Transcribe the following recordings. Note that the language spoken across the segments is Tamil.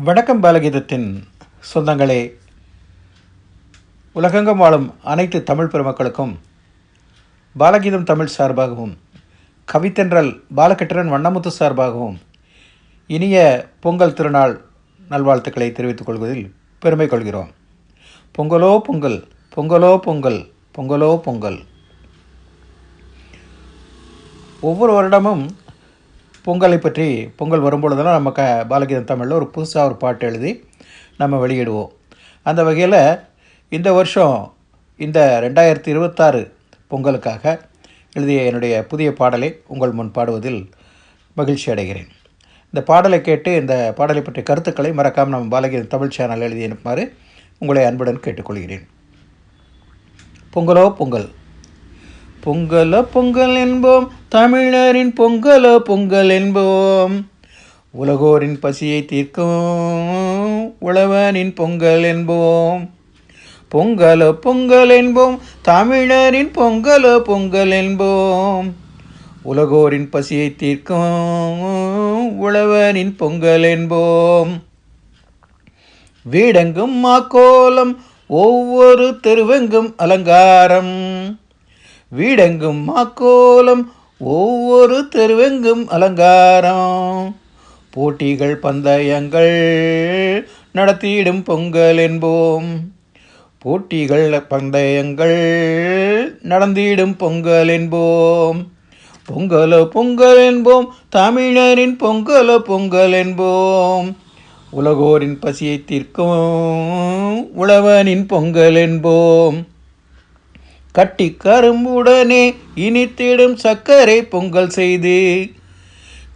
வணக்கம் பாலகீதத்தின் சொந்தங்களே, உலகெங்கும் வாழும் அனைத்து தமிழ் பெருமக்களுக்கும் பாலகீதம் தமிழ் சார்பாகவும் கவித்தென்றல் பாலகிருஷ்ணன் வண்ணமுத்து சார்பாகவும் இனிய பொங்கல் திருநாள் நல்வாழ்த்துக்களை தெரிவித்துக் கொள்வதில் பெருமை கொள்கிறோம். பொங்கலோ பொங்கல், பொங்கலோ பொங்கல், பொங்கலோ பொங்கல். ஒவ்வொரு வருடமும் பொங்கலை பற்றி பொங்கல் வரும்பொழுதெல்லாம் நம்ம பாலகீதம் தமிழில் ஒரு புதுசாக ஒரு பாட்டு எழுதி நம்ம வெளியிடுவோம். அந்த வகையில் இந்த வருஷம் இந்த 2026 பொங்கலுக்காக எழுதிய என்னுடைய புதிய பாடலை உங்கள் முன் பாடுவதில் மகிழ்ச்சி அடைகிறேன். இந்த பாடலை கேட்டு இந்த பாடலை பற்றிய கருத்துக்களை மறக்காமல் நம்ம பாலகீதம் தமிழ் சேனல் எழுதி அனுப்புமாறு உங்களை அன்புடன் கேட்டுக்கொள்கிறேன். பொங்கலோ பொங்கல். பொங்கலோ பொங்கல் என்போம், தமிழரின் பொங்கலோ பொங்கல் என்போம். உலகோரின் பசியை தீர்க்கும் உழவனின் பொங்கல் என்போம். பொங்கலோ பொங்கல் என்போம், தமிழரின் பொங்கலோ பொங்கல் என்போம். உலகோரின் பசியை தீர்க்கும் உழவனின் பொங்கல் என்போம். வீடெங்கும் மாக்கோலம், ஒவ்வொரு தெருவெங்கும் அலங்காரம். வீடெங்கும் மாக்கோலம், ஒவ்வொரு தெருவெங்கும் அலங்காரம். போட்டிகள் பந்தயங்கள் நடத்திடும் பொங்கல் என்போம். போட்டிகள் பந்தயங்கள் நடந்திடும் பொங்கல் என்போம். பொங்கலோ பொங்கல் என்போம், தமிழரின் பொங்கலோ பொங்கல் என்போம். உலகோரின் பசியை தீர்க்கும் உழவனின் பொங்கல் என்போம். கட்டி கரும்புடனே இனித்திடும் சர்க்கரை பொங்கல் செய்து.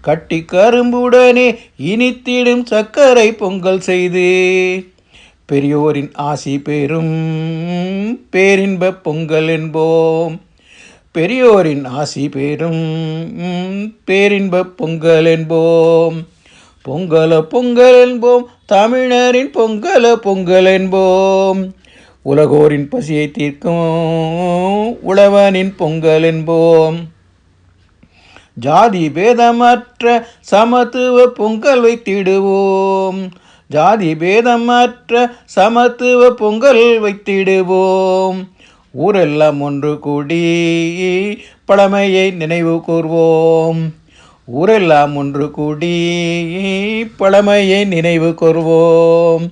கட்டி கரும்புடனே இனித்திடும் சர்க்கரை பொங்கல் செய்து. பெரியோரின் ஆசி பெறும் பேரின்ப பொங்கல் என்போம். பெரியோரின் ஆசி பெறும் பேரின்ப பொங்கல் என்போம். பொங்கலோ பொங்கல் என்போம், தமிழரின் பொங்கலோ பொங்கல் என்போம். உலகோரின் பசியை தீர்க்கும் உழவனின் பொங்கல் என்போம். ஜாதி பேதமற்ற சமத்துவ பொங்கல் வைத்திடுவோம். ஜாதி பேதமற்ற சமத்துவ பொங்கல் வைத்திடுவோம். ஊரெல்லாம் ஒன்று கூடி பழமையை நினைவு கூர்வோம். ஊரெல்லாம் ஒன்று கூடி பழமையை நினைவு கூர்வோம்.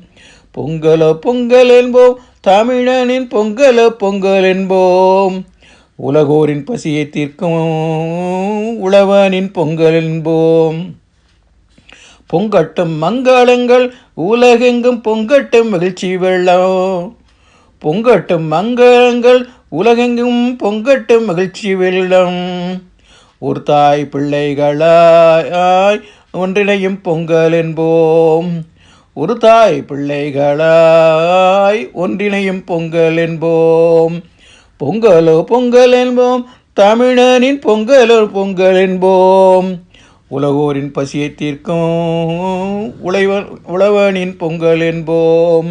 பொங்கலோ பொங்கல் என்போம், தமிழனின் பொங்கலோ பொங்கல் என்போம். உலகோரின் பசியை தீர்க்கும் உழவனின் பொங்கல் என்போம். பொங்கட்டும் மங்களங்கள் உலகெங்கும், பொங்கட்டும் மகிழ்ச்சி வெள்ளம். பொங்கட்டும் மங்களங்கள் உலகெங்கும், பொங்கட்டும் மகிழ்ச்சி வெள்ளம். ஒரு தாய் பிள்ளைகளாய் ஒன்றிணையும் பொங்கல் என்போம். ஒரு தாய் பிள்ளைகளாய் ஒன்றிணையும் பொங்கல் என்போம். பொங்கலோ பொங்கல் என்போம், தமிழனின் பொங்கலோ பொங்கல் என்போம். உலகோரின் பசியை தீர்க்கும் உழவனின் பொங்கல் என்போம்.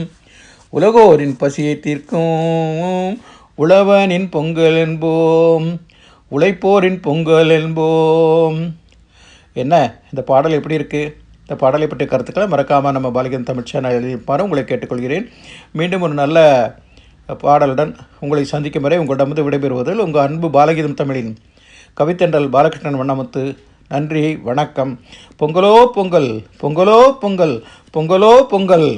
உலகோரின் பசியை தீர்க்கும் உழவனின் பொங்கல் என்போம். உழைப்போரின் பொங்கல் என்போம். என்ன இந்த பாடல் எப்படி இருக்குது? இந்த பாடலை பற்றிய கருத்துக்களை மறக்காமல் நம்ம பாலகீதம் தமிழ் சேனல் எழுதிப்பாரு உங்களை கேட்டுக்கொள்கிறேன். மீண்டும் ஒரு நல்ல பாடலுடன் உங்களை சந்திக்கும் வரை உங்களிடமிருந்து விடைபெறுவதில் உங்கள் அன்பு பாலகீதம் தமிழின் கவித்தென்றல் பாலகிருஷ்ணன் வண்ணமுத்து. நன்றி, வணக்கம். பொங்கலோ பொங்கல், பொங்கலோ பொங்கல், பொங்கலோ பொங்கல்.